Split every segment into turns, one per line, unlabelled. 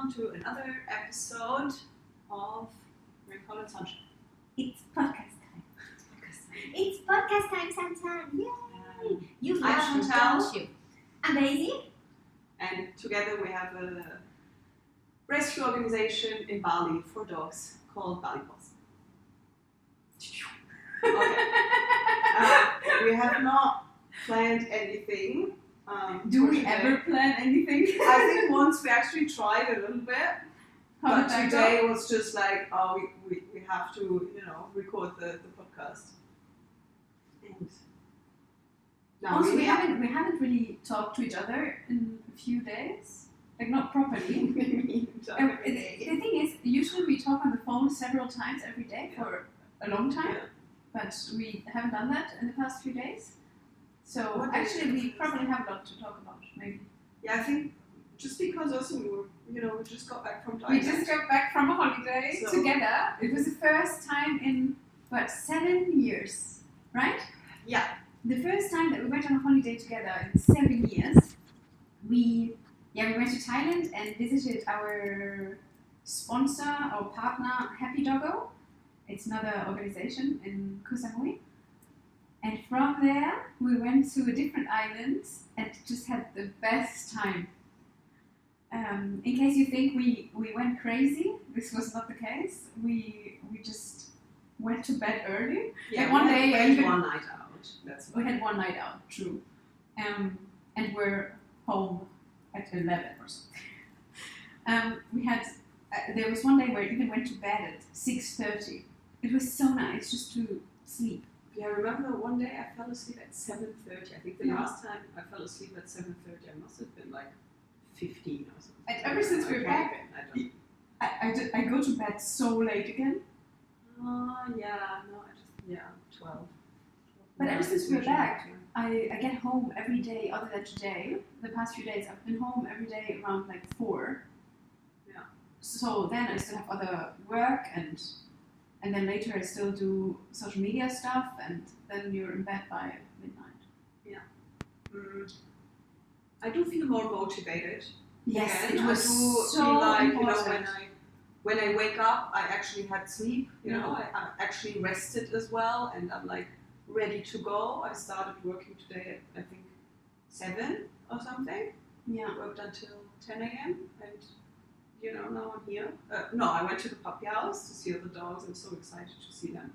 welcome to another episode of Raincloud Sunshine.
It's podcast time. It's podcast time, Sansan. Yay! You
I'm
love it,
Chantal.
don't you? I'm Daisy.
And together we have a rescue organization in Bali for dogs called Bali Paws. Okay. We have not planned anything.
Do
for
we
today.
ever plan anything?
I think once we actually tried a little bit,
How
but
did that
today
go?
was just like, oh, we have to, record the podcast. And now
Also, we
we
haven't really talked to each other in a few days. Like, not properly. The thing is, usually we talk on the phone several times every day for a long time, but we haven't done that in the past few days. So
What day
actually,
is
we
it?
probably have a lot to talk about, maybe.
Yeah, I think just because also we were, we just got back from
We
Thailand.
just got back from a holiday
So-
together. It was the first time in, 7 years, right?
Yeah.
The first time that we went on a holiday together in 7 years. We went to Thailand and visited our sponsor or partner, Happy Doggo. It's another organization in Koh Samui. And from there, we went to a different island and just had the best time. In case you think we went crazy, this was not the case. We just went to bed early.
Yeah,
Like one
we
day,
had
even-
one night out. That's
We had one night out, true. And we're home at 11 or something. There was one day where I even went to bed at 6:30. It was so nice just to sleep.
Yeah, I remember one day I fell asleep at 7:30. I think the
Yeah.
last time I fell asleep at 7:30, I must have been like 15 or something.
And ever since we're back, I go to bed so late again.
Yeah, 12.
But ever since
it's
we're
usually
back,
yeah.
I get home every day other than today. The past few days I've been home every day around like 4.
Yeah.
So then I still have other work and then later I still do social media stuff and then you're in bed by midnight.
I do feel more motivated.
Yes,
Again.
it was
I do
so
feel like,
important.
when I wake up, I actually had sleep,
Yeah.
I actually rested as well, and I'm like ready to go. I started working today at, I think, 7 or something.
Yeah.
Worked until 10 a.m. and, now I'm here. No, I went to the puppy house to see all the dogs. I'm so excited to see them.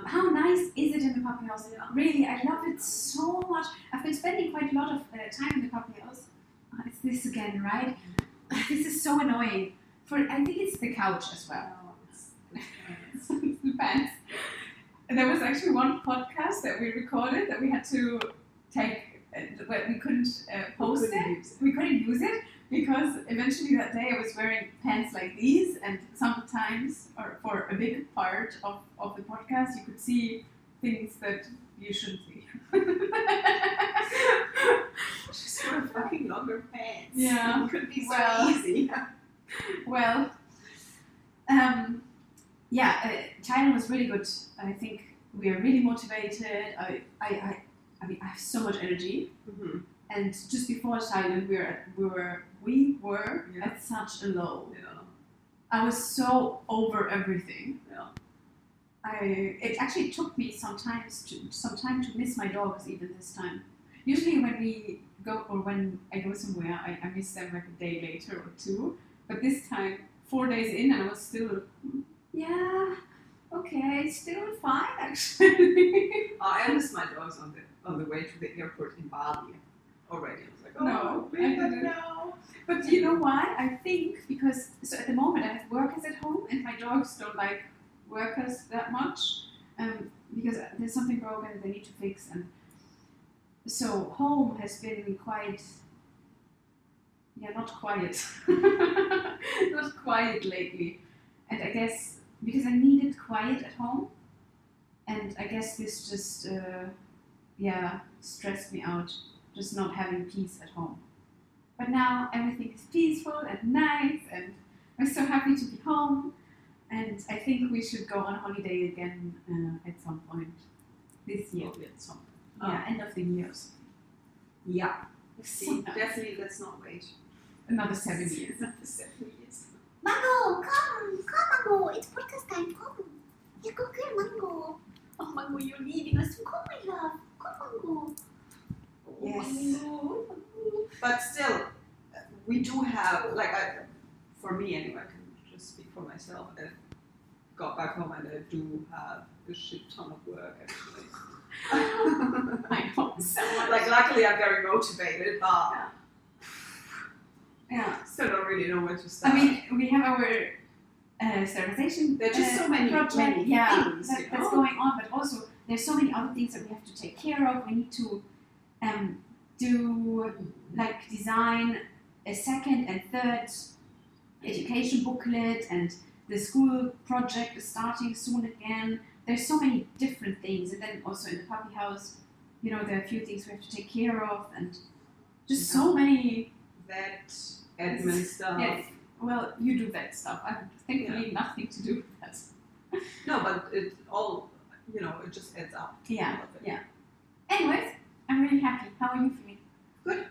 How nice is it in the puppy house?
Yeah.
Really, I love it so much. I've been spending quite a lot of time in the puppy house. It's this again, right? This is so annoying. I think it's the couch as well. It's the pants. And there was actually one podcast that we recorded that we had to take, but we couldn't post it. We couldn't use it because eventually that day I was wearing pants like these, and sometimes, or for a big part of the podcast, you could see things that you shouldn't see.
Just for fucking longer pants.
Yeah.
It could be so
Well.
easy.
Well, Thailand was really good. I think we are really motivated. I mean, I have so much energy.
Mm-hmm.
And just before Thailand, we were
Yeah.
at such a low.
Yeah.
I was so over everything.
Yeah.
It actually took me some time to miss my dogs even this time. Usually when we go or when I go somewhere, I miss them like a day later or 2. But this time, 4 days in, and I was still, still fine actually.
I missed my dogs on the way to the airport in Bali already. I was like,
No, I
leave them
didn't.
now.
But you know why? I think because at the moment I have workers at home and my dogs don't like workers that much because there's something broken that they need to fix, and so home has been quite not quiet not quiet lately, and I guess because I needed quiet at home, and I guess this just stressed me out, just not having peace at home. But now everything is peaceful and nice, and I'm so happy to be home. And I think we should go on holiday again at some point this year.
Probably at some point.
End of the year.
Yeah.
So nice.
Definitely, let's not wait.
Another 7 years.
Another 7 years.
Mango, come, Mango. It's podcast time. Come. Yeah, go here, Mango. Oh, Mango, you're leaving us. Come, my love. Come, Mango. Oh,
Yes.
Mango.
But still, we do have, like, for me anyway, I can just speak for myself. I got back home and I do have a shit ton of work actually.
I know so much.
Like, luckily I'm very motivated, but
Yeah.
still don't really know where to start.
I mean, we have our sterilization
There are just so many
project,
things,
that's going on, but also there's so many other things that we have to take care of. We need to do, like, design a second and third education booklet, and the school project is starting soon again. There's so many different things, and then also in the puppy house, there are a few things we have to take care of, and just so many.
Vet, admin stuff.
Yeah, well, you do that stuff. I have thankfully nothing to do with that.
No, but it all, it just adds up.
Yeah,
all of it.
yeah. Anyways, I'm really happy. How are you feeling?
Good.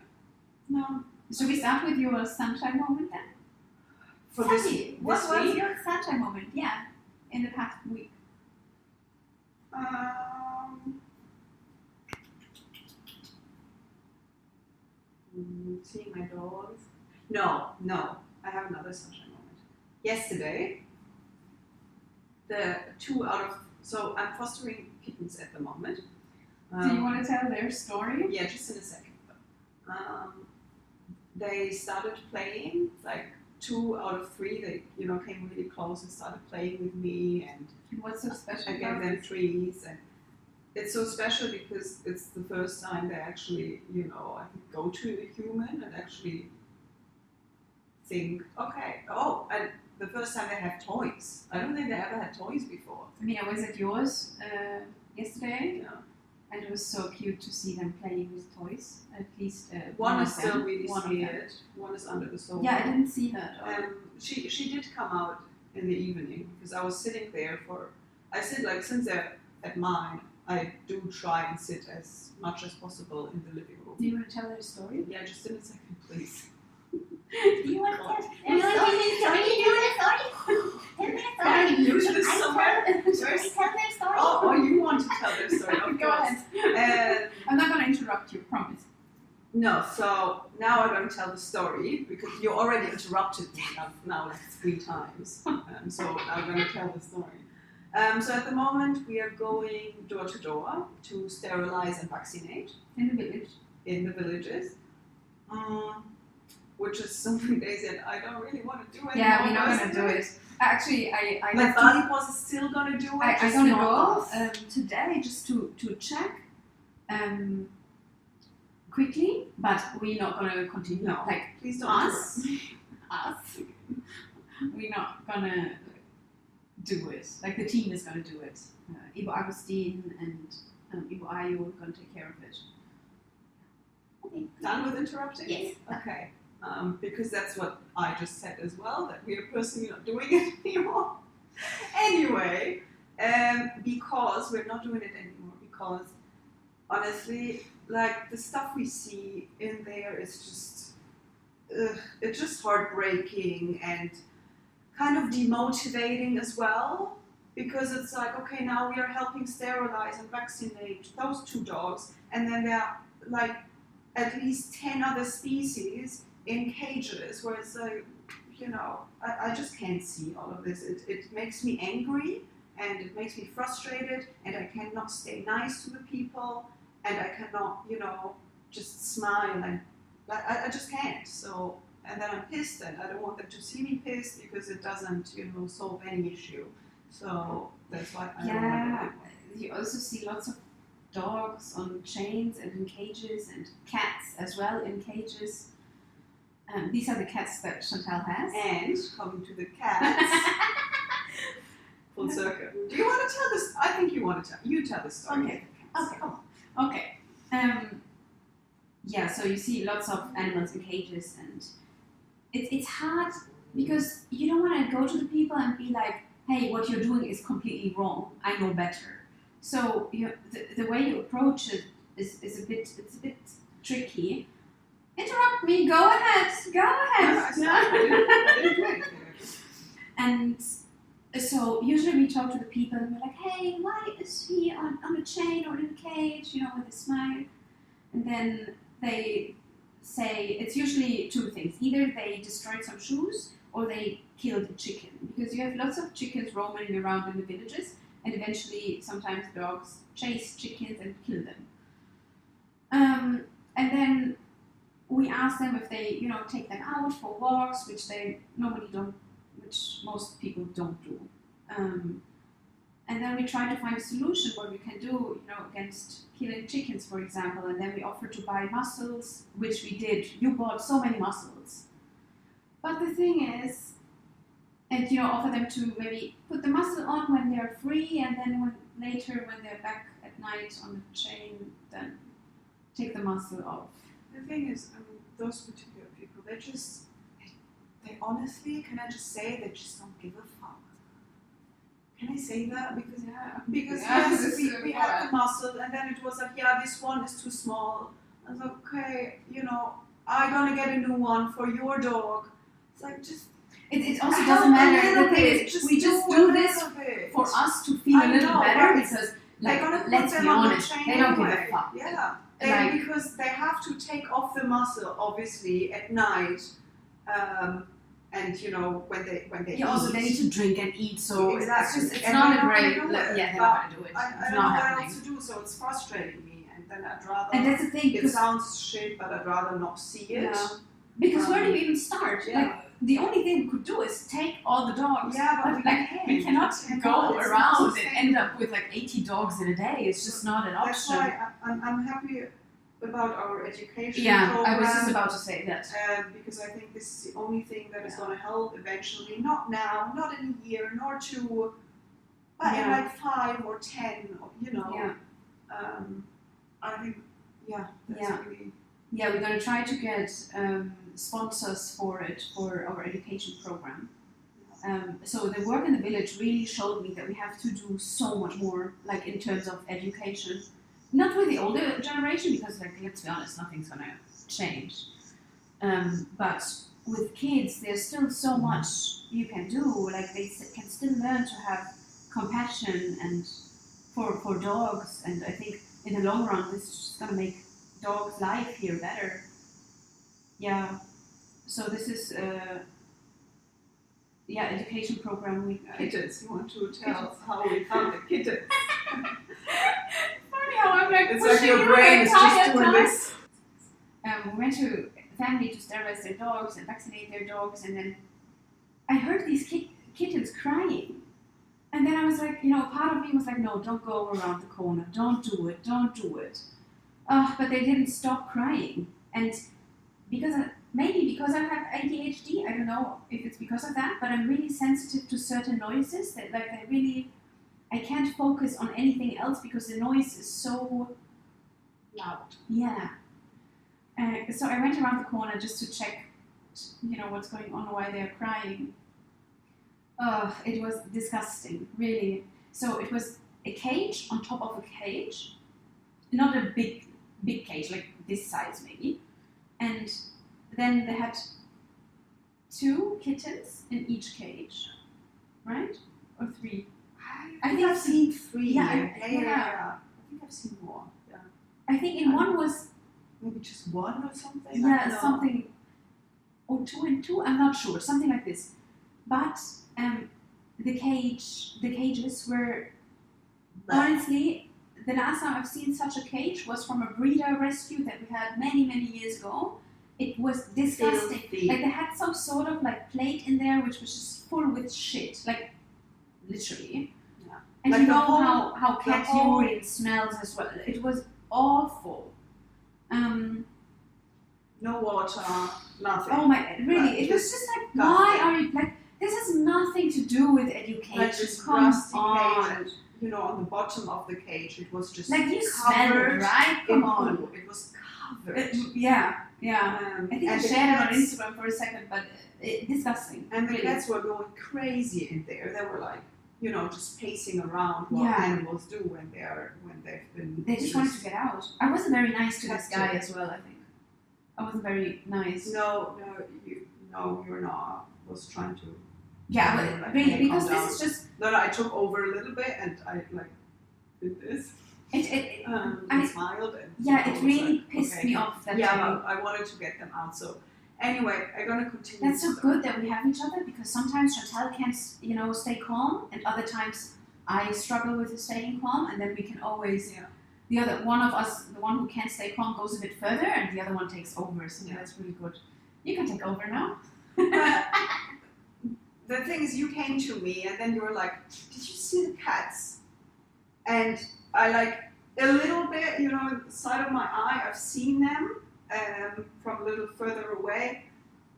No. Should we start with your sunshine moment then?
For
Tell
this,
me, what
this
was
week,
your sunshine moment? Yeah, in the past week.
Seeing my dogs. No, I have another sunshine moment. Yesterday, so I'm fostering kittens at the moment.
Do you want to tell their story?
Yeah, just in a second. They started playing, like 2 out of 3. They, came really close and started playing with me, and
What's so special
I gave
about
them
it?
trees. And it's so special because it's the first time they actually, I can go to a human and actually think, okay, and the first time they have toys. I don't think they ever had toys before.
I mean, I was at yours yesterday,
Yeah.
and it was so cute to see them playing with toys. At least
One
of
is still
them.
really
One of them.
scared. One is under the sofa.
Yeah, I didn't see her at all.
She did come out in the evening because I was sitting there I sit, like, since they're at mine, I do try and sit as much as possible in the living room.
Do you want to tell her a story?
Yeah, just in a second, please.
Do you want to tell me a story? Tell me a
Can I
story.
use this somewhere?
First, tell their story.
Oh, you want to tell their story, of
Go
course.
ahead. I'm not going to interrupt you, promise.
No, so now I'm going to tell the story because you already interrupted me now like 3 times. So I'm going to tell the story. So at the moment we are going door to door to sterilize and vaccinate
In the village.
in the villages, which is something they said I don't really want to do anymore.
Yeah, we're not going to do it. Actually, I
Like
have to,
Bali Boss is still going to do it.
I'm
just
going to
not
go
us.
today just to check quickly, but we're not going to continue.
No,
Like,
please don't
us, we're not going to do it. Like, the team is going to do it. Ivo Agustin and Ivo Ayo are going to take care of it.
Okay.
Done with interrupting?
Yes.
Okay. Because that's what I just said as well, that we are personally not doing it anymore. Anyway, because we're not doing it anymore, because honestly, like, the stuff we see in there is just, it's just heartbreaking and kind of demotivating as well. Because it's like, okay, now we are helping sterilize and vaccinate those 2 dogs, and then there are like at least 10 other species in cages where it's like, I just can't see all of this. It makes me angry and it makes me frustrated, and I cannot stay nice to the people, and I cannot, just smile, and I just can't. So, and then I'm pissed, and I don't want them to see me pissed because it doesn't, solve any issue. So that's why I don't want to do it.
You also see lots of dogs on chains and in cages, and cats as well in cages. These are the cats that Chantal has.
And coming to the cats, full circle. Do you want to tell this? I think you want to tell. You tell the story.
Okay. Okay. Yeah, so you see lots of animals in cages, and it's hard because you don't want to go to the people and be like, hey, what you're doing is completely wrong. I know better. So the way you approach it is a bit tricky. Interrupt me. Go ahead.
fine. I didn't do anything.
And so usually we talk to the people and we're like, hey, why is he on a chain or in a cage, with a smile? And then they say it's usually two things. Either they destroyed some shoes or they killed a chicken. Because you have lots of chickens roaming around in the villages, and eventually sometimes dogs chase chickens and kill them. And then we ask them if they, take them out for walks, which they normally don't, which most people don't do. And then we try to find a solution what we can do, against killing chickens, for example. And then we offer to buy mussels, which we did. You bought so many mussels. But the thing is, and offer them to maybe put the mussel on when they're free, and then later when they're back at night on the chain, then take the mussel off.
The thing is, those particular people, they honestly, can I just say, they just don't give a fuck. Can I say that? Because yes, we had the mussel, and then it was like, this one is too small. I was like, okay, I'm gonna get a new one for your dog. It's like, just.
It also doesn't matter. The thing is, we just do this for us to feel a little better, because, let's be honest, they don't give a fuck.
Yeah. Because they have to take off the mussel, obviously, at night, and when they eat.
Also they need to drink and eat, so
exactly.
it's not a great. They're not gonna do it.
I don't know what else to do, so it's frustrating me, and then I'd rather.
And that's the thing.
It sounds shit, but I'd rather not see it.
Yeah. Because where do you even start?
Yeah.
The only thing we could do is take all the dogs.
Yeah, but
we cannot go around and end up with 80 dogs in a day. It's just not an option.
That's why I'm happy about our education
program.
I
was just about to say that.
Because I think this is the only thing that is going to help eventually. Not now, not in a year, nor two, but in 5 or 10. I think that's really.
Yeah, we're going to try to get sponsors for it, for our education program. So the work in the village really showed me that we have to do so much more, in terms of education. Not with the older generation, because, let's be honest, nothing's going to change. But with kids, there's still so much you can do. They can still learn to have compassion and for dogs. And I think in the long run, this is just going to make dogs' life here better. Yeah. So this is education program with
kittens. You want to tell how we found the kittens?
Funny how I'm
it's like your brain is just doing this.
We went to a family to sterilize their dogs and vaccinate their dogs, and then I heard these kittens crying. And then I was like, part of me was like, no, don't go around the corner. Don't do it. But they didn't stop crying. And maybe because I have ADHD, I don't know if it's because of that, but I'm really sensitive to certain noises that I can't focus on anything else because the noise is so
loud.
Yeah. So I went around the corner just to check, what's going on, why they're crying. It was disgusting, really. So it was a cage on top of a cage, not a big cage, like this size maybe. And then they had 2 kittens in each cage, right? Or 3?
I think I've seen 3.
Yeah.
I think I've seen more. Yeah.
I think in one was
maybe just 1 or something.
Yeah, something, or 2 and 2. I'm not sure, something like this. But the cages were honestly. The last time I've seen such a cage was from a breeder rescue that we had many, many years ago. It was disgusting. They had some sort of plate in there which was just full with shit, literally.
Yeah.
And how cat urine smells as well. It was awful.
No water, nothing.
Oh my, really? It was just why are you this has nothing to do with education.
This
Come
rusty
on.
cage. On the bottom of the cage, it was just
you
covered,
smell it, right? Come on.
poo. It was covered.
Yeah. I think I shared it on Instagram for a second, but disgusting.
And the
really.
cats were going crazy in there. They were just pacing around what animals do when they've been.
They just wanted to get out. I wasn't very nice to this guy as well. I think I wasn't very nice.
No, no, you're not. Was trying to.
Yeah,
Like,
but really,
hey,
because
calm
this is just
No, I took over a little bit and I like did this. And smiled and
yeah,
I
it
was
really
like,
pissed
okay.
me off that
Yeah, but I wanted to get them out. So anyway, I'm gonna continue.
that's so good that we have each other, because sometimes Chantal can't, stay calm, and other times I struggle with staying calm, and then we can always, the other one of us, the one who can't stay calm, goes a bit further, and the other one takes over. So that's really good. You can take over now.
The thing is, you came to me and then you were like, "Did you see the cats?" And I like a little bit, the side of my eye, I've seen them from a little further away.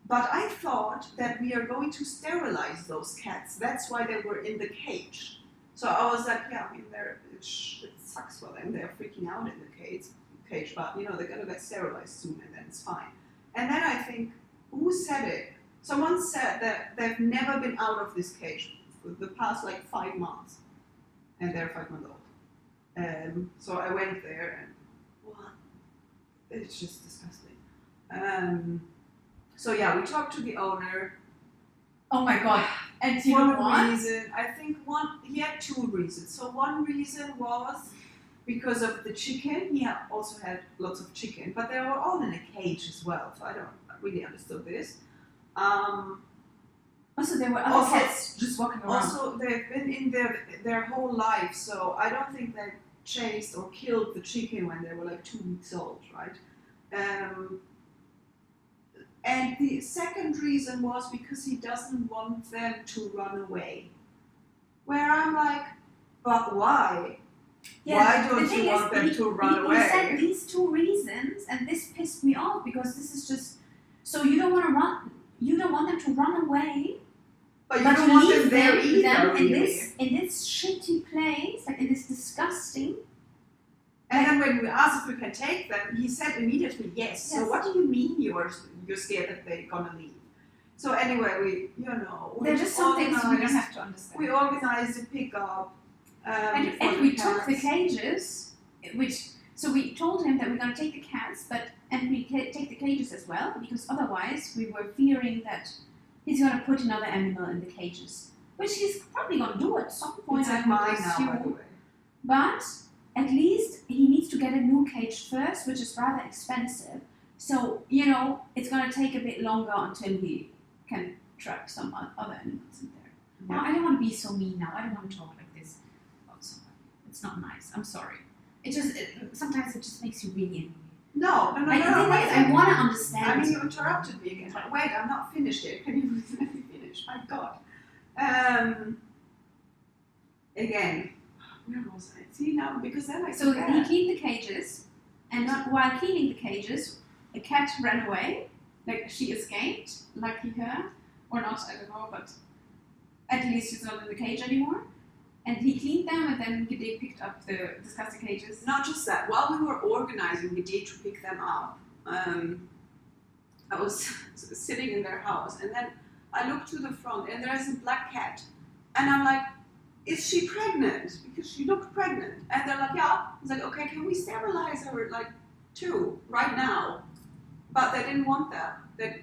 But I thought that we are going to sterilize those cats. That's why they were in the cage. So I was like, yeah, I mean, it sucks for them. They're freaking out in the cage, but they're gonna get sterilized soon, and then it's fine. And then I think, who said it? Someone said that they've never been out of this cage for the past 5 months, and they're 5 months old. So I went there, and what? It's just disgusting. So yeah, we talked to the owner.
Oh my god! And you
For
know
a
what?
reason, I think he had 2 reasons. So one reason was because of the chicken. He also had lots of chicken, but they were all in a cage as well. So I don't really understood this.
Also, there were other cats just walking around.
Also, they've been in their whole life, so I don't think they chased or killed the chicken when they were 2 weeks old, right? And the second reason was because he doesn't want them to run away. Where I'm like, but why? Why don't you want them to run away?
He said these 2 reasons, and this pissed me off, because this is just, so you don't want to run. You don't want them to run away,
but you don't want them there either.
Them
really.
in this shitty place, in this disgusting.
And then when we asked if we can take them, he said immediately yes. So what do you mean you're scared that they're gonna leave? So anyway,
there's just some things we don't have to understand.
We organized a pickup.
And we took the cages, so we told him that we're going to take the cats, and we take the cages as well, because otherwise we were fearing that he's going to put another animal in the cages, which he's probably going to do at some point.
It's like mine now, by the way.
But at least he needs to get a new cage first, which is rather expensive. So, it's going to take a bit longer until we can trap some other animals in there. Yeah. Oh, I don't want to be so mean now. I don't want to talk like this about someone. It's not nice. I'm sorry. Sometimes it just makes you really angry.
No.
I want to understand.
I mean, you interrupted me again. Wait, I'm not finished yet. Can you let me finish? My God. Again, where was I? See now, because then I
So he cleaned the cages, and while cleaning the cages, a cat ran away. She escaped. Lucky her, or not? I don't know, but at least she's not in the cage anymore. And he cleaned them, and then they picked up the disgusting cages.
Not just that. While we were organizing the day to pick them up, I was sitting in their house, and then I looked to the front, and there's a black cat, and I'm like, "Is she pregnant?" Because she looked pregnant, and they're like, "Yeah." I was like, "Okay, can we sterilize her 2 right now?" But they didn't want that.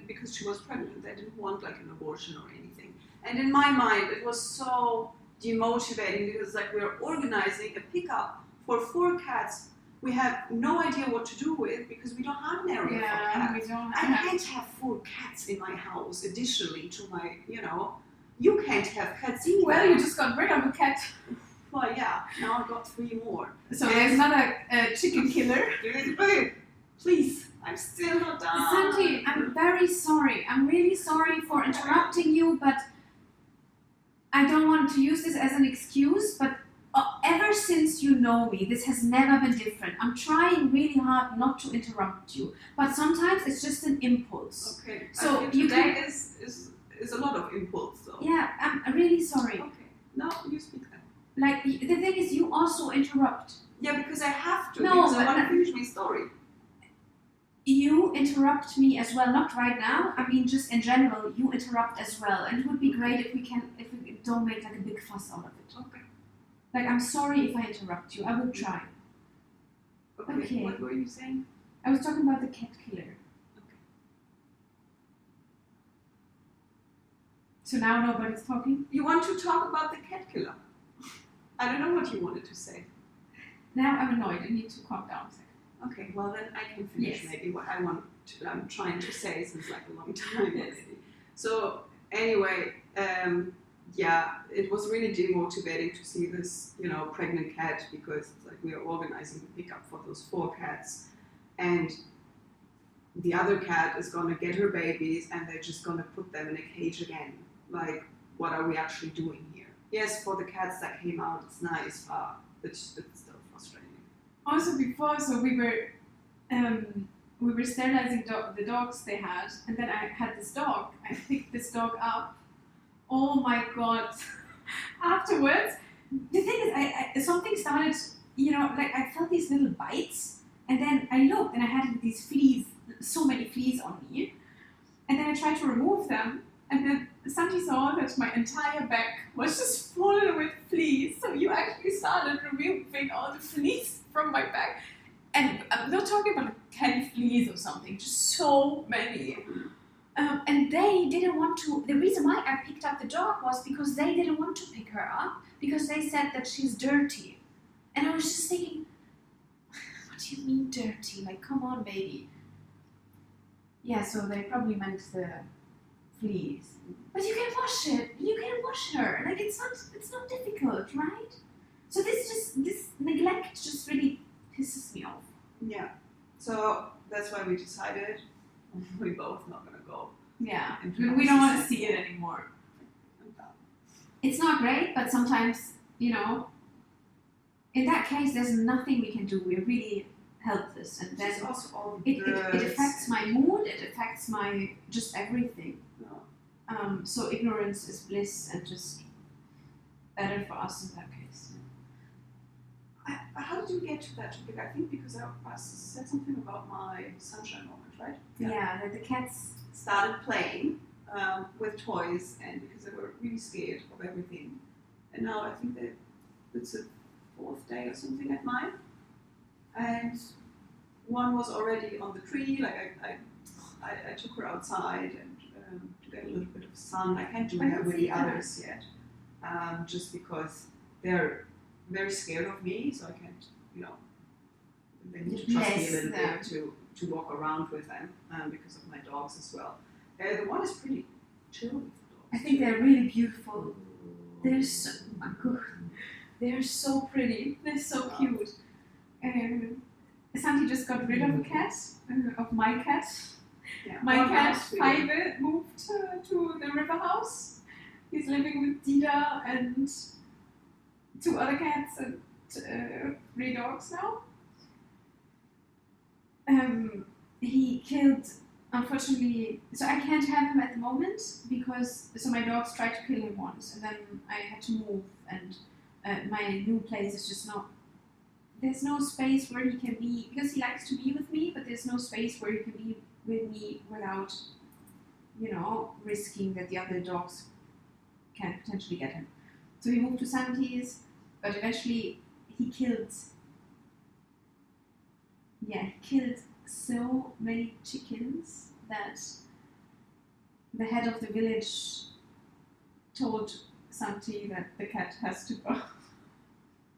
Because she was pregnant, they didn't want an abortion or anything. And in my mind, it was so demotivating, because we're organizing a pickup for 4 cats we have no idea what to do with, because we don't have an area for cats.
We don't
I can't have 4 cats in my house additionally to my, you can't have cats either.
Well, you just got rid of a cat.
Well, yeah, now I've got 3 more.
So there's another chicken killer.
Please, I'm still not done.
Santi, I'm very sorry. I'm really sorry for interrupting you, but I don't want to use this as an excuse, but ever since you know me, this has never been different. I'm trying really hard not to interrupt you, but sometimes it's just an impulse.
Okay.
So
today is a lot of impulse, though.
Yeah, I'm really sorry.
Okay. No, you speak then.
The thing is, you also interrupt.
Yeah, because I have to.
No,
because I want to finish my story.
You interrupt me as well, not right now. I mean, just in general, you interrupt as well, and it would be great if we don't make a big fuss out of it.
Okay.
I'm sorry if I interrupt you. I will try. Okay.
What were you saying?
I was talking about the cat killer. So now nobody's talking?
You want to talk about the cat killer? I don't know what you wanted to say.
Now I'm annoyed. I need to calm down a second.
Okay, well then I can finish maybe what I'm trying to say since like a long time already. So anyway, yeah, it was really demotivating to see this, pregnant cat because it's like we are organizing the pickup for those 4 cats, and the other cat is gonna get her babies and they're just gonna put them in a cage again. Like, what are we actually doing here? Yes, for the cats that came out, it's nice, but it's still frustrating.
Also before, so we were sterilizing the dogs they had, and then I had this dog. I picked this dog up. Oh my god! Afterwards, the thing is, I something started. Like I felt these little bites, and then I looked, and I had these fleas, so many fleas on me, and then I tried to remove them, and then Santi saw that my entire back was just full with fleas. So you actually started removing all the fleas from my back. And I'm not talking about 10 fleas or something, just so many. And they didn't want to, the reason why I picked up the dog was because they didn't want to pick her up, because they said that she's dirty. And I was just thinking, what do you mean dirty? Like, come on, baby. Yeah, so they probably meant the fleas. But you can wash it, you can wash her. Like, it's not difficult, right? So this neglect just really pisses me off.
Yeah, so that's why we decided we're both not gonna go.
Yeah, we don't want to see it anymore. It's not great, but sometimes, in that case, there's nothing we can do. We're really helpless, and then
also all
it affects my mood. It affects my just everything.
No.
So ignorance is bliss, and just better for us in that case.
How did you get to that topic? I think because I said something about my sunshine moment, right?
Yeah, the cats
started playing with toys, and because they were really scared of everything. And now I think that it's the 4th day or something at mine. And one was already on the tree. Like I took her outside and to get a little bit of sun. I can't do that with the others yet, just because they're very scared of me, so I can't, they need to trust me a little bit to walk around with them, because of my dogs as well. The one is pretty chill with the dogs.
I think they're really beautiful. They're so pretty. They're so cute. Santi just got rid of a cat, of my cat.
Yeah.
My cat, Five, moved to the river house. He's living with Dida and 2 other cats and 3 dogs now. He killed, unfortunately, so I can't have him at the moment because, so my dogs tried to kill him once, and then I had to move, and my new place is just not, there's no space where he can be, because he likes to be with me, but there's no space where he can be with me without, risking that the other dogs can potentially get him. So he moved to Santi's, but eventually he killed so many chickens that the head of the village told Santi that the cat has to go.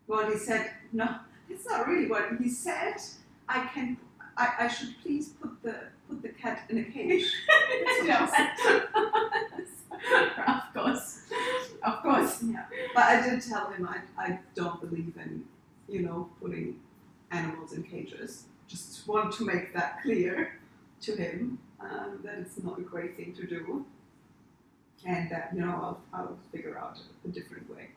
Well, he said, no, it's not really what he said. I should please put the cat in a cage.
Of course.
Yeah. But I did tell him I don't believe in, putting animals in cages. Just want to make that clear to him, that it's not a great thing to do. And that, I'll figure out a different way.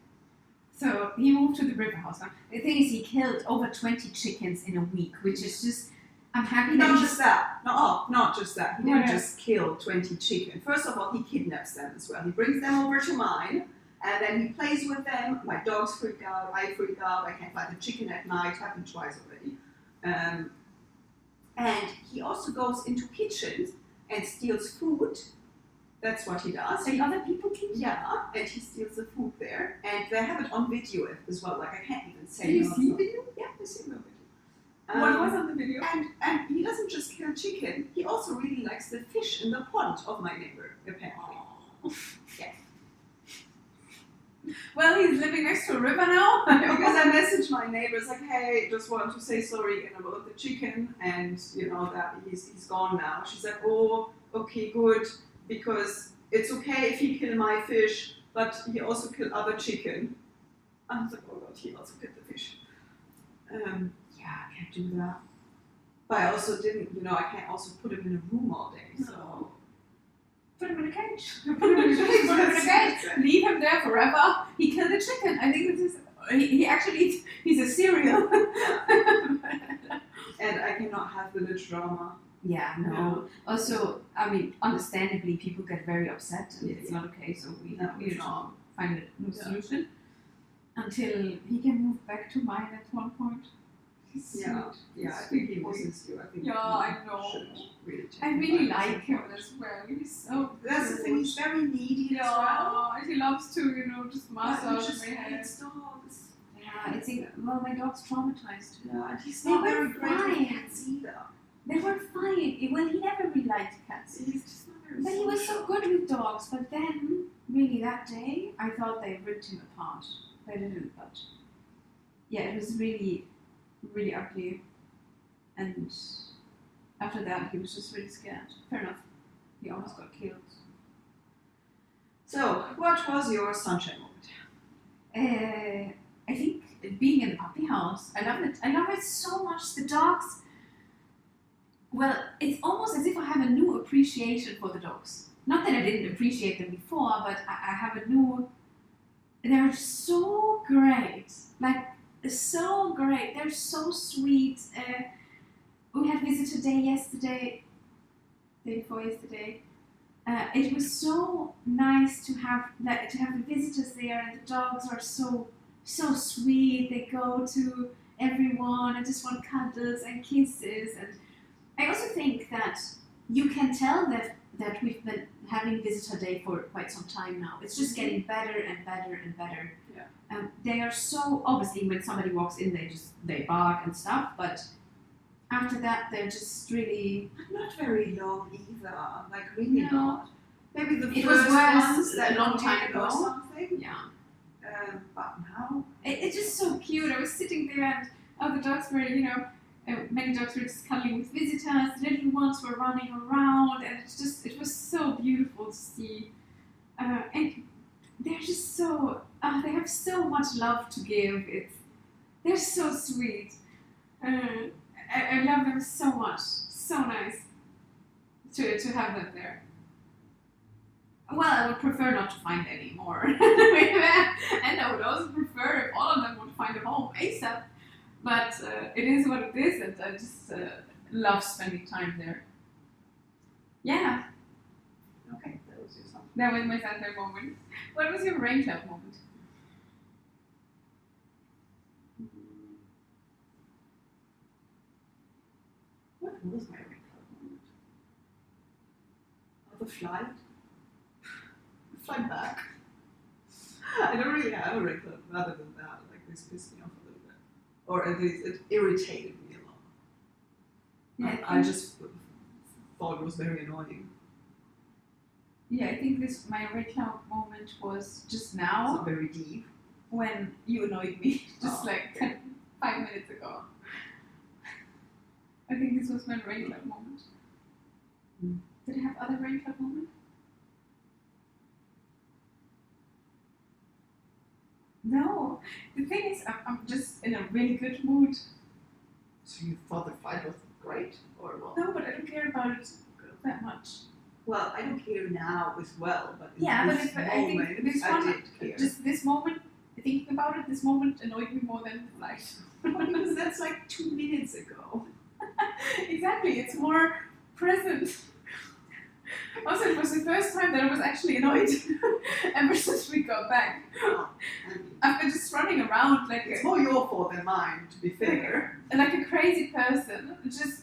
So he moved to the river house. The thing is, he killed over 20 chickens in a week, which is just, I'm happy that
Not just that. Not just that. He didn't just kill 20 chickens. First of all, he kidnaps them as well. He brings them over to mine, and then he plays with them. My dogs freak out. I freak out. I can't find the chicken at night. Happened twice already. And he also goes into kitchens and steals food. That's what he does.
And other people can.
Yeah, and he steals the food there. And they have it on video as well. Like, I can't even say.
Did you see the video?
Yeah, I see the video.
What was on the video?
And he doesn't just kill chicken. He also really likes the fish in the pond of my neighbor, apparently. Yeah.
Well, he's living next to a river now.
Because I messaged my neighbors like, hey, just want to say sorry about the chicken, and that he's gone now. She's like, oh, okay, good, because it's okay if he kill my fish, but he also killed other chicken. I was like, oh god, he also killed the fish. I can't do that. But I also didn't, I can't also put him in a room all day, so.
Put him in a cage. Put him in a cage. Leave him there forever. He killed a chicken. I think this is. He actually he's a serial.
And I cannot have village drama.
Yeah, no. Also, I mean, understandably, people get very upset, and it's not okay. So we need to find a new solution until he can move back to mine at one point.
Yeah, I think he misses you. I think
I know.
Really
I really like him as well. He's so.
That's the thing. He's very needy as well.
And he loves to, just massage
just
my head.
hates dogs.
Yeah, I think. Well, my dog's traumatized.
Yeah, and he's not very great with cats either.
They were fine. Well, he never really liked cats.
He's just not very.
But he was so good with dogs. But then, really, that day, I thought they ripped him apart. They didn't, but yeah, it was really, really ugly. And after that, he was just really scared. Fair enough. He almost got killed.
So, what was your sunshine moment?
I think being in the puppy house, I love it. I love it so much. The dogs. Well, it's almost as if I have a new appreciation for the dogs. Not that I didn't appreciate them before, but I have a new. They're so great. Like, so great. They're so sweet. We had visitor day yesterday, day before yesterday. It was so nice to have the visitors there, and the dogs are so sweet. They go to everyone and just want cuddles and kisses. And I also think that you can tell that we've been having visitor day for quite some time now. It's just getting better and better and better. Yeah. They are so, obviously when somebody walks in, they bark and stuff, but after that they're just really
not very long either. Like really not. Maybe the
it
first
was worse
ones that
a long time ago
or something.
Yeah.
But now
it's just so cute. I was sitting there and the dogs were, many dogs were just cuddling with visitors, little ones were running around, and it was so beautiful to see. And they're just so, they have so much love to give. They're so sweet. I love them so much. So nice to have them there. Well, I would prefer not to find any more. And I would also prefer if all of them would find a home ASAP. But it is what it is, and I just love spending time there. Yeah.
Okay, that was your something.
That was my sunshine moment. What was your Raincloud moment?
What was my Raincloud moment? The flight. Flight back. I don't really have a Raincloud other than that. Like, this pissed me off a little bit. Or at least it irritated me a lot.
Yeah,
I just thought it was very annoying.
Yeah, I think my Raincloud moment was just
It's
now
not very deep.
when you annoyed me just
Oh, okay.
5 minutes ago. I think this was my Raincloud moment. Did I have other Raincloud moments? No. The thing is, I'm just in a really good mood.
So you thought the flight was great, or what?
No, but I don't care about it that much.
Well, I don't care now as well, but in
Yeah, but
this
I think
moment,
this
I
one,
did care.
just this moment, thinking about it, this moment annoyed me more than the flight.
Because that's like 2 minutes ago.
Exactly, it's more present. Also, it was the first time that I was actually annoyed ever since we got back.
Oh, I mean,
I've been just running around
it's more your fault than mine, to be fair.
like a crazy person.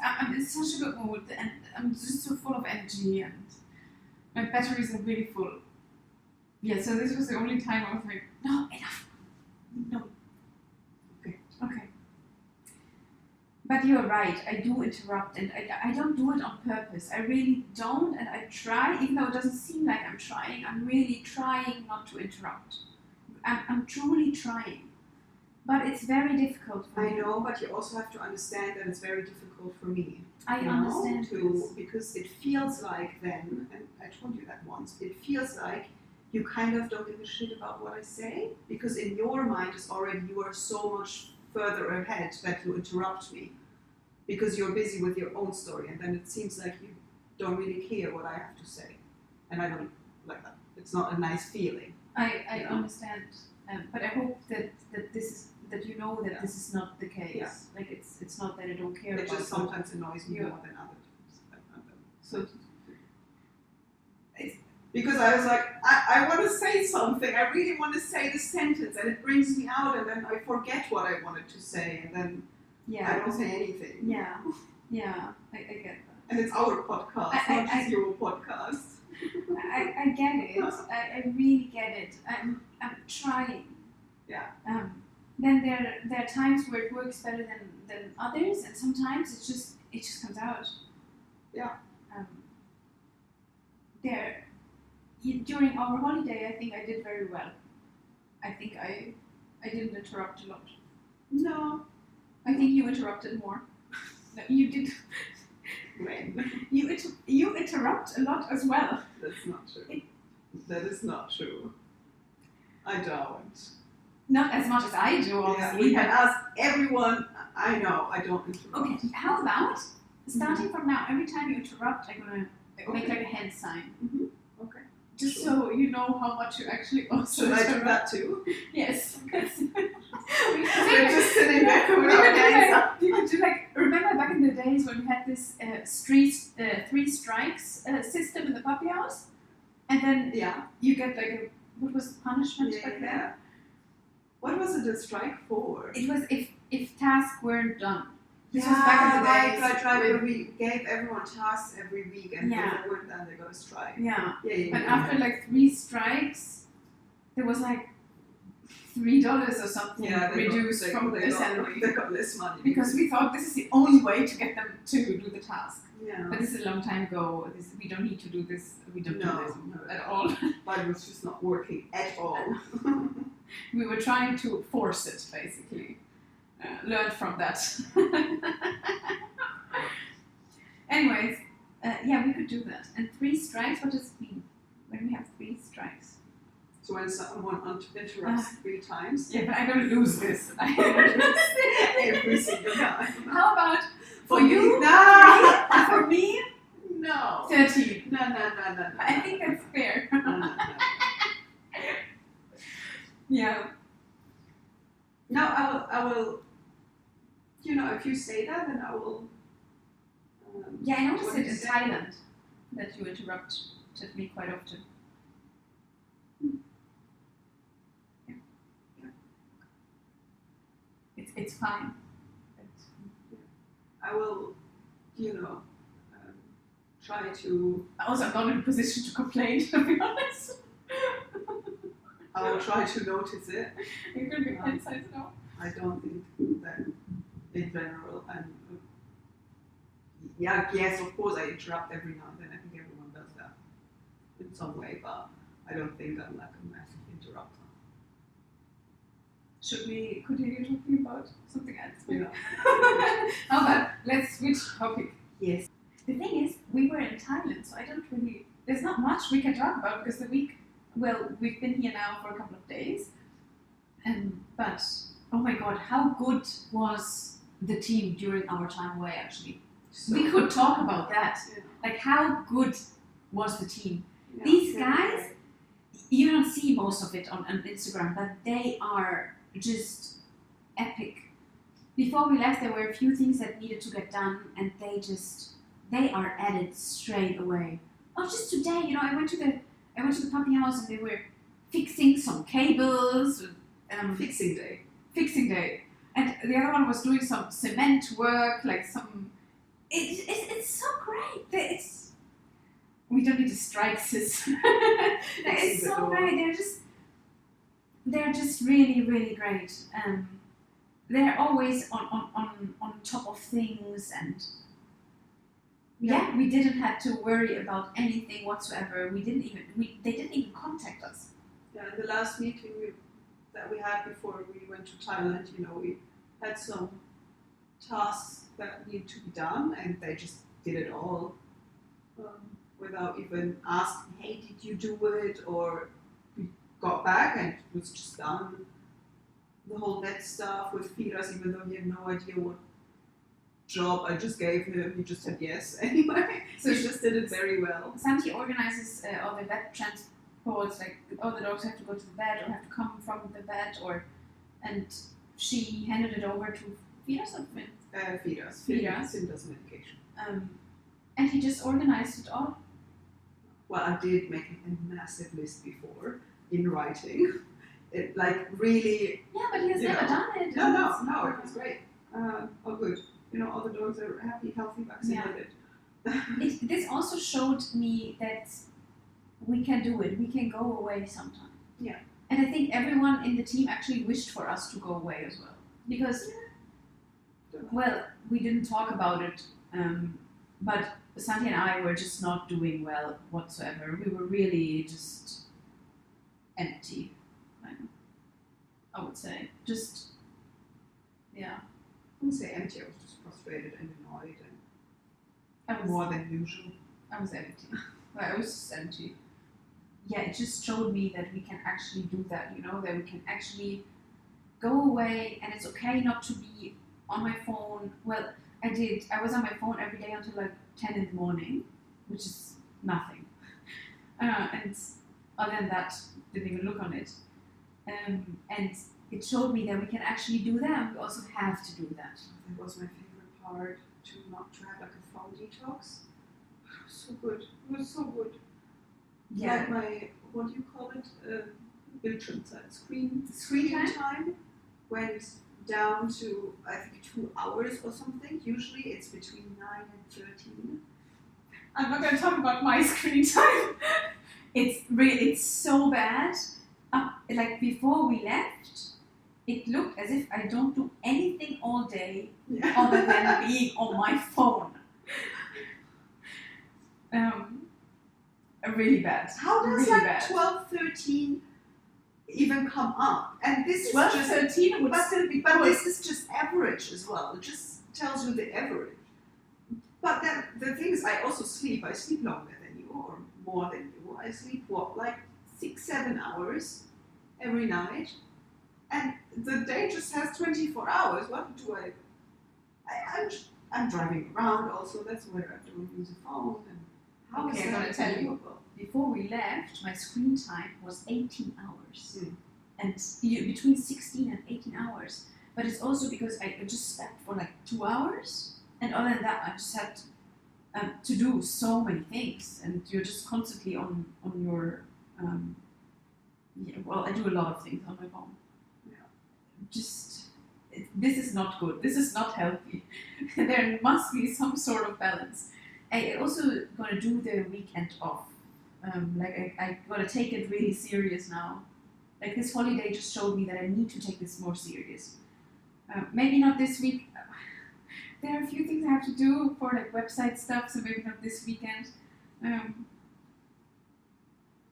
I'm in such a good mood, and I'm just so full of energy, and my batteries are really full. Yeah, so this was the only time I was like, no, enough. No. Okay. But you're right, I do interrupt, and I don't do it on purpose. I really don't, and I try, even though it doesn't seem like I'm trying, I'm really trying not to interrupt. I'm truly trying, but it's very difficult for me.
I know, but you also have to understand that it's very difficult for me.
I understand this.
Because it feels like then, and I told you that once, it feels like you kind of don't give a shit about what I say, because in your mind it's already, you are so much further ahead that you interrupt me, because you're busy with your own story, and then it seems like you don't really care what I have to say, and I don't like that. It's not a nice feeling.
I understand, but I hope that you know that this is not the case.
Yeah.
Like it's not that I don't care.
It
about
just sometimes annoys me
Yeah.
more than other times. So, because I was like, I want to say something. I really want to say the sentence, and it brings me out, and then I forget what I wanted to say, and then I don't say anything.
Yeah, I get that.
And it's our podcast, not just your podcast.
I get it. I really get it. I'm trying.
Yeah.
Then there are times where it works better than others, and sometimes it just comes out.
Yeah.
During our holiday, I think I did very well. I think I didn't interrupt a lot.
No.
I think you interrupted more. No, you did.
When?
You interrupt a lot as well.
That's not true. That is not true. I don't.
Not as much as I do,
Yeah,
obviously.
we can ask everyone. I know, I don't interrupt.
Okay, how about starting from now? Every time you interrupt, I'm gonna make like a hand sign.
Mm-hmm. Okay.
Just
Sure.
so you know how much you actually also
Should I do
interrupt.
that too?
Yes.
We're just sitting there with our hands up.
You could do like, remember back in the days when we had this three strikes system in the puppy house? And then
Yeah.
you get like what was the punishment back then?
Yeah. What was it a strike for?
It was if tasks weren't done. This was back in the days.
Right. Where we gave everyone tasks every week, and
Yeah.
if they weren't done, they got a strike.
Yeah.
Yeah.
But after like 3 strikes, there was like $3 or something reduced from their salary.
They got less money.
Because we thought this is the only way to get them to do the task.
Yeah.
But this is a long time ago. We don't need to do this. We don't do this at all.
But it was just not working at all.
We were trying to force it, basically. Learn from that. Anyways, yeah, we could do that. And 3 strikes, what does it mean when we have 3 strikes?
So when someone interrupts 3 times,
Yeah, but I'm going to lose this.
every single time.
How about for you?
No.
For me?
No.
13.
No.
I think that's fair.
No.
Yeah.
No, I will. You know, if you say that, then I will.
Yeah, I noticed
What
it
you
in
say?
Thailand that you interrupted me quite often. Yeah. It's fine.
I will, try to.
Also, I'm not in a position to complain, to be honest.
I will try to notice it.
You're going to be hand signs now.
I don't think that in general, yes, of course, I interrupt every now and then. I think everyone does that in some way, but I don't think I'm like a massive interrupter.
Should we continue talking about something else?
Yeah.
How about let's switch topic.
Yes.
The thing is, we were in Thailand, so I don't really. There's not much we can talk about because we've been here now for a couple of days, but oh my god, how good was the team during our time away? Actually,
So,
we could talk about that.
Yeah.
Like, how good was the team?
Yeah.
These guys, you don't see most of it on Instagram, but they are just epic. Before we left, there were a few things that needed to get done, and they are at it straight away. Oh, just today, I went to the puppy house and they were fixing some cables.
Fixing day.
Fixing day, and the other one was doing some cement work, like some. It's so great. We don't need a strike system. It's so great. They're just really, really great. They're always on top of things, and we didn't have to worry about anything whatsoever. They didn't even contact us.
Yeah, in the last meeting that we had before we went to Thailand. We had some tasks that needed to be done, and they just did it all without even asking, "Hey, did you do it?" Or we got back and it was just done. The whole vet stuff with Firas, even though he had no idea what job I just gave him, he just said yes anyway. So he just did it very well.
Santi organizes all the vet transports, like all the dogs have to go to the vet or have to come from the vet, and she handed it over to Firas or Finn?
Firas. Finn does medication.
And he just organized it all.
Well, I did make a massive list before in writing. It really.
Yeah, but he has never done it.
No, it was great. Oh, good. All the dogs are happy, healthy, vaccinated.
Yeah. This also showed me that we can do it. We can go away sometime.
Yeah.
And I think everyone in the team actually wished for us to go away as well. Because, well, we didn't talk about it, but Santi and I were just not doing well whatsoever. We were really just empty, I would say. Just, yeah.
I wouldn't say empty, I was just frustrated and annoyed and
I was
more than usual.
I was empty. I was just empty. Yeah, it just showed me that we can actually do that, that we can actually go away and it's okay not to be on my phone. Well, I was on my phone every day until like 10 in the morning, which is nothing. And other than that, didn't even look on it. And it showed me that we can actually do that. We also have to do that.
That was my favorite part, to have like a phone detox. It was so good. It was so good.
Yeah.
Like my, what do you call it? Bildschirmzeit, screen time went down to, I think, 2 hours or something. Usually it's between 9 and 13.
I'm not going to talk about my screen time. It's so bad. Like before we left, it looked as if I don't do anything all day other than being on my phone. Really bad.
How does
really
like
bad.
12, 13 even come up? And this is
12,
just
13 would still be
But
good.
this is just average as well. It just tells you the average. But then the thing is, I also sleep. I sleep longer than you or more than you. I sleep like 6-7 hours every night, and the day just has 24 hours. What do I'm driving around also. That's where I don't use a phone. And how is
Okay, I'm
that
gonna tell you.
believable?
Before we left, my screen time was 18 hours.
Mm.
And between 16 and 18 hours. But it's also because I just slept for like 2 hours. And other than that, I just had to do so many things. And you're just constantly on your... I do a lot of things on my phone. Yeah. This is not good. This is not healthy. There must be some sort of balance. I also gonna do the weekend off. I gotta take it really serious now. Like this holiday just showed me that I need to take this more serious. Maybe not this week. There are a few things I have to do for like website stuff, so maybe not this weekend.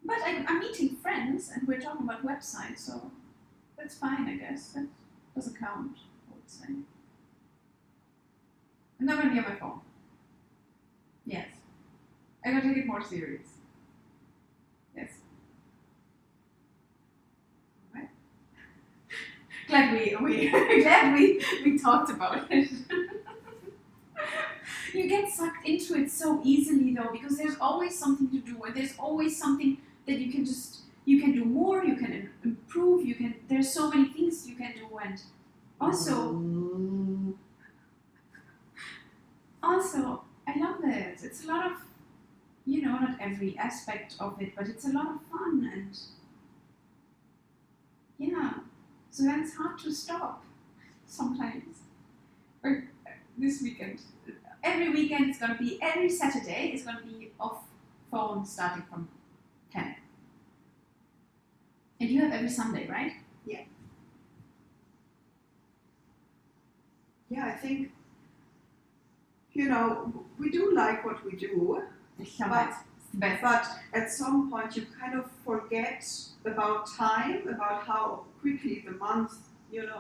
But I'm meeting friends and we're talking about websites, so that's fine, I guess. That doesn't count, I would say. I'm not gonna be on my phone. Yes. I gotta take it more serious. Yes. Alright. Glad we talked about it. You get sucked into it so easily though, because there's always something to do, and there's always something that you can do more, you can improve, there's so many things you can do, and also I love it. It's a lot of, not every aspect of it, but it's a lot of fun, and yeah, so then it's hard to stop sometimes. Or this weekend. Every Saturday is gonna be off phone starting from 10. And you have every Sunday, right?
Yeah. Yeah, I think, we do like what we do,
It's the best.
but at some point you kind of forget about time, about how quickly the months,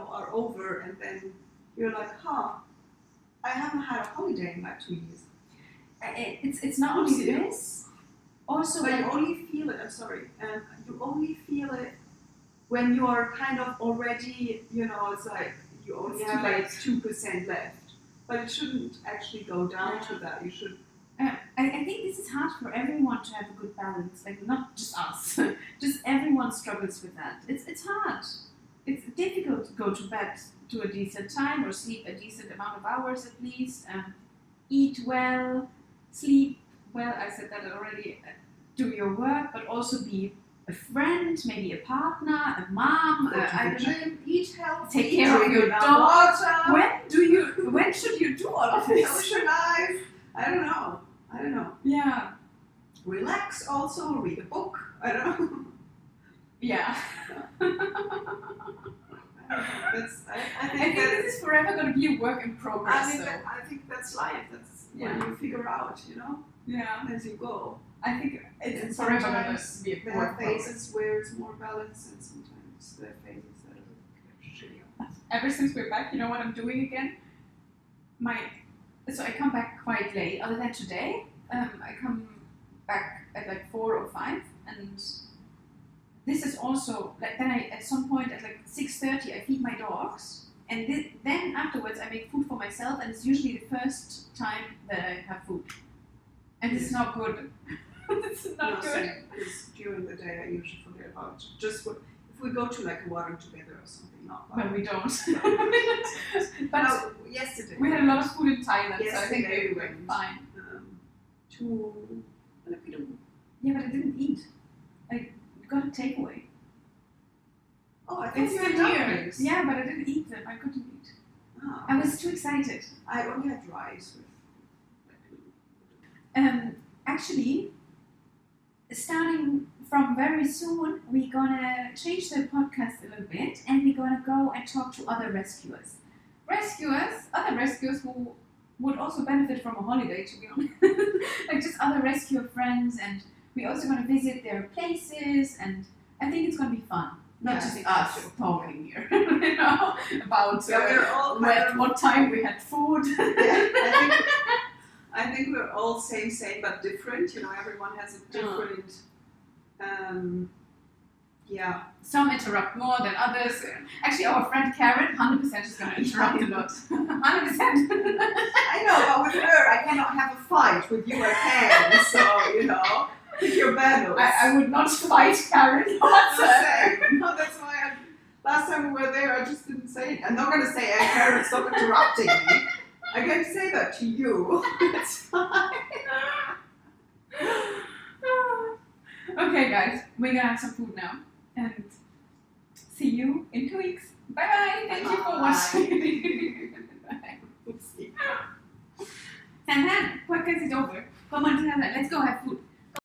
are over, and then you're like, I haven't had a holiday in like 2 years.
It's not only this, also
But you only feel it, you only feel it when you're kind of already, it's like you only
It's
have
too
like
late.
2% left. But it shouldn't actually go down to that. You should.
I think this is hard for everyone to have a good balance, like not just us, just everyone struggles with that. It's hard. It's difficult to go to bed to a decent time or sleep a decent amount of hours at least. Eat well, sleep well. I said that already. Do your work, but also be a friend, maybe a partner, a mom.
I don't know. Eat healthy.
Take care of your
enough
dog.
water.
When should you do all of this?
Socialize. I don't know.
Yeah.
Relax. Also, read a book. I don't know.
Yeah.
I
I
think
think this is forever going to be a work in progress.
I think that's life. That's
Yeah.
what you figure out,
Yeah.
as you go.
I think
And
it's forever going
sometimes
to be a
there
work
are
in progress.
phases where it's more balanced, and sometimes there are phases that are shitty.
Ever since we're back, you know what I'm doing again? So I come back quite late. Other than today, I come back at like 4 or 5, and this is also like then at some point at like 6:30 I feed my dogs, and then afterwards I make food for myself, and it's usually the first time that I have food, and it's not good. It's not good.
Because during the day I usually forget about just if we go to like a water together or something. Not
Well, we don't.
But
But
yesterday
we had a lot of food in Thailand, so I think
Yesterday
we
we
were
went.
fine.
to Lapido.
Yeah, but I didn't eat. I got a takeaway.
Oh, I think
It's
you
still
had
here.
dumplings.
Yeah, but I didn't eat them. I couldn't eat.
Ah.
I was too excited.
I only had rice with.
Actually, starting from very soon, we're gonna change the podcast a little bit, and we're gonna go and talk to other rescuers. Other rescuers who would also benefit from a holiday, to be honest. Like just other rescue friends, and we're also gonna visit their places, and I think it's gonna be fun. Not
Yeah, I
just
think
us
so.
talking here, about
We're all
what time we had food.
I think we're all same, but different. Everyone has a different.
Some interrupt more than others. Actually, our friend Karen, 100% is going to interrupt a lot. 100%.
I know, but with her, I cannot have a fight. With you, I can. So pick your battles.
I would not fight Karen.
No, that's why. Last time we were there, I just didn't say it. I'm not going to say, "Hey, Karen, stop interrupting me." I'm going to say that to you. It's fine.
Okay, guys, we're gonna have some food now, and see you in 2 weeks. Bye bye. Thank you for
Bye.
watching. Bye.
Oopsie.
And then podcast is over. Come on, let's go have